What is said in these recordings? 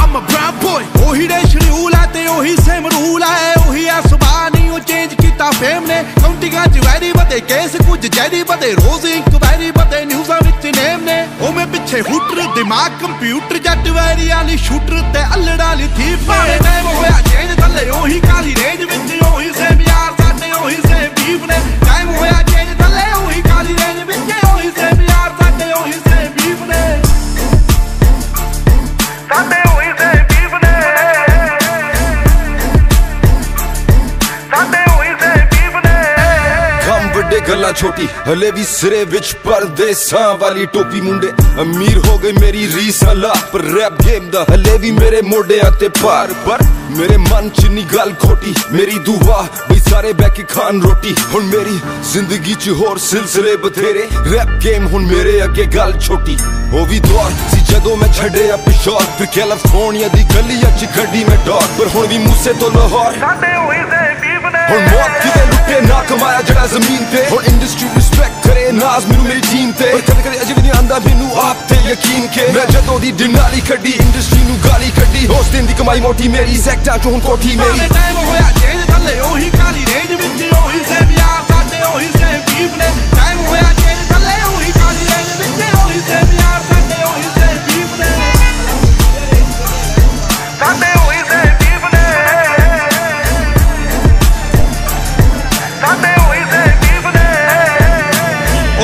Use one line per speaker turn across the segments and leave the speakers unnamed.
I'm a brown boy ਉਹੀ ਦੇਸ਼ rule ਹੈ ਤੇ ਉਹੀ ਸੇਮ ਰੂਲ ਹੈ ਉਹੀ ਆ ਸੁਭਾਅ ਨਹੀਂ ਉਹ ਚੇਂਜ ਕੀਤਾ ਫੇਮ ਨੇ ਕਾਉਂਟਿੰਗਾਂ ਚ ਵੈਰੀ ਵਧੇ ਕੇਸ ਕੁਝ ਜੈਰੀ ਵਧੇ ਰੋਜ਼ ਇਨਕੁਆਇਰੀ ਵਧੇ ਨਿਊਜ਼ਾਂ ਵਿੱਚ ਨੇਮ ਨੇ ਉਹ ਮੈਂ ਪਿੱਛੇ ਹੂਟਰ ਦਿਮਾਗ ਕੰਪਿਊਟਰ ਜੱਟ ਵੈਰੀ ਵਾਲੀ ਸ਼ੂਟਰ ਤੇ ਅਲੜਾ ਵਾਲੀ ਥੀਪ ਨੇ ਟਾਈਮ ਹੋਇਆ ਚੇਂਜ ਥੱਲੇ ਉਹੀ ਕਾਲੀ ਰੇਂਜ ਵਿੱਚ ਉਹੀ ਸੇਮ ਯਾਰ ਸਾਡੇ ਉਹੀ ਸੇਮ ਬੀਫ ਨੇ ਟਾਈਮ ਹੋਇਆ ਚੇਂਜ ਥੱਲੇ ਉਹੀ ਕਾਲੀ ਰੇਂਜ ਵਿੱਚ ਉਹੀ ਸੇਮ ਯਾਰ ਸਾਡੇ ਉਹੀ ਸੇਮ ਬੀਫ ਨੇ ਸਾਡੇ ਉਹੀ ਸੇਮ ਬੀਫ ਨੇ ਸਾਡੇ ਉਹੀ ਸੇਮ ਬੀਫ ਨੇ
ਕੰਮ ਵੱਡੇ ਗੱਲਾਂ ਛੋਟੀ ਹਲੇ ਵੀ ਸਿਰੇ ਵਿੱਚ ਪਰਦੇਸਾਂ ਵਾਲੀ ਟੋਪੀ ਮੁੰਡੇ ਅਮੀਰ ਹੋ ਗਈ ਮੇਰੀ ਰੀਸ ਅੱਲਾ ਪਰ ਰੈਪ ਗੇਮ ਦਾ ਹਲੇ ਵੀ ਮੇਰੇ ਮੋਢਿਆਂ ਤੇ ਭਾਰ ਪਰ ਮੇਰੇ ਮਨ ਚ ਨੀ ਗੱਲ ਖੋਟੀ ਮੇਰੀ ਦੁਆ ਬਈ ਸਾਰੇ ਬਹਿ ਕੇ ਖਾਣ ਰੋਟੀ ਹੁਣ ਮੇਰੀ ਜ਼ਿੰਦਗੀ ਚ ਹੋਰ ਸਿਲਸਿਲੇ ਬਥੇਰੇ ਰੈਪ ਗੇਮ ਹੁਣ ਮੇਰੇ ਅੱਗੇ ਗੱਲ ਛੋਟੀ ਉਹ ਵੀ ਦੌਰ ਸੀ ਜਦੋਂ ਮੈਂ ਛੱਡਿਆ ਪਿਸ਼ੌਰ ਫਿਰ ਕੈਲੀਫੋਰਨੀਆ ਦੀ ਗਲੀਆਂ ਚ ਗੱਡੀ ਮੈਂ ਡੌਰ ਪਰ ਹੁਣ ਵੀ ਮੂਸੇ ਤੋਂ ਲਾਹੌਰ
ਸਾਡੇ ਹੋਈ ਸੇ ਬੀਫ ਨੇ
ਹੁਣ ਮੌਤ ਕਿਤੇ ਲੁੱਟੇ ਨਾ ਕਮਾਇਆ ਜਿਹੜਾ ਜ਼ਮੀਨ ਤੇ ਹੁਣ ਇੰਡਸਟਰੀ ਰਿਸਪੈਕਟ ਕਰੇ ਨਾਜ਼ ਮੈਨੂੰ ਮੇਰੀ ਟੀਮ ਤੇ ਪਰ ਕਦੇ ਕਦੇ ਅਜੇ ਵੀ ਨਹੀਂ ਆਂਦਾ ਮੈਨੂੰ ਆਪ ਤੇ ਯਕੀਨ ਕੇ ਮੈਂ ਜਦੋਂ ਦੀ ਦਿਨਾਲੀ ਕੱਢੀ ਇੰਡਸਟਰੀ ਨੂੰ ਗਾਲੀ ਕੱਢੀ ਉਸ ਦਿਨ ਦੀ ਕਮਾਈ ਮੋਟੀ ਮੇਰੀ ਸੈਕਟਰ ਚੋਂ ਹੁਣ ਕੋਠੀ ਮੇਰੀ
ਟਾਈਮ ਹੋਇਆ ਚੇਂਜ ਥੱਲੇ ਉਹੀ ਕਾਲੀ ਰੇਂਜ ਵਿੱਚ ਉਹੀ ਸੇਮ ਯਾਰ ਸਾਡੇ ਉਹੀ ਸੇਮ ਬੀਫ ਨੇ ਟਾਈਮ ਹੋਇਆ ਚੇਂਜ ਥੱਲੇ ਉਹੀ ਕਾਲੀ ਰੇਂਜ ਵਿੱਚ ਉਹੀ ਸੇਮ ਯਾਰ ਸਾਡੇ ਉਹੀ ਸੇਮ ਬੀਫ ਨੇ ਸਾਡੇ ਉਹੀ ਸੇਮ ਬੀਫ ਨੇ ਸਾਡੇ ਉਹੀ ਸੇਮ ਬੀਫ ਨੇ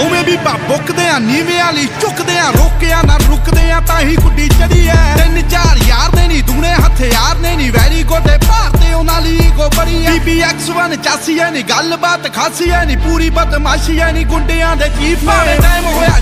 ਉਵੇਂ ਵੀ ਬੁੱਕਦੇ ਆ ਨੀਵੇਂ ਵਾਲੀ ਚੁੱਕਦੇ ਆ ਰੋਕਿਆ ਨਾ ਰੁਕਦੇ ਆ ਤਾਂ ਹੀ ਗੁੱਡੀ ਚੜੀ ਐ 3-4 ਯਾਰ ਨੇ ਨੀ ਦੂਣੇ ਹਥਿਆਰ ਨੇ ਨੀ ਵੈਰੀ ਗੋਡੇ ਭਾਰਤੇ ਉਹਨਾਂ ਲਈ ਈਗੋ ਬੜੀ ਐ BBX1 ਚਾਸੀ ਐ ਨੀ ਗੱਲਬਾਤ ਖਾਸੀ ਐ ਨੀ ਪੂਰੀ ਬਦਮਾਸ਼ੀ ਐ ਨੀ ਗੁੰਡਿਆਂ ਦੇ ਚੀਫ ਨੇ ਟਾਈਮ ਹੋਇਆ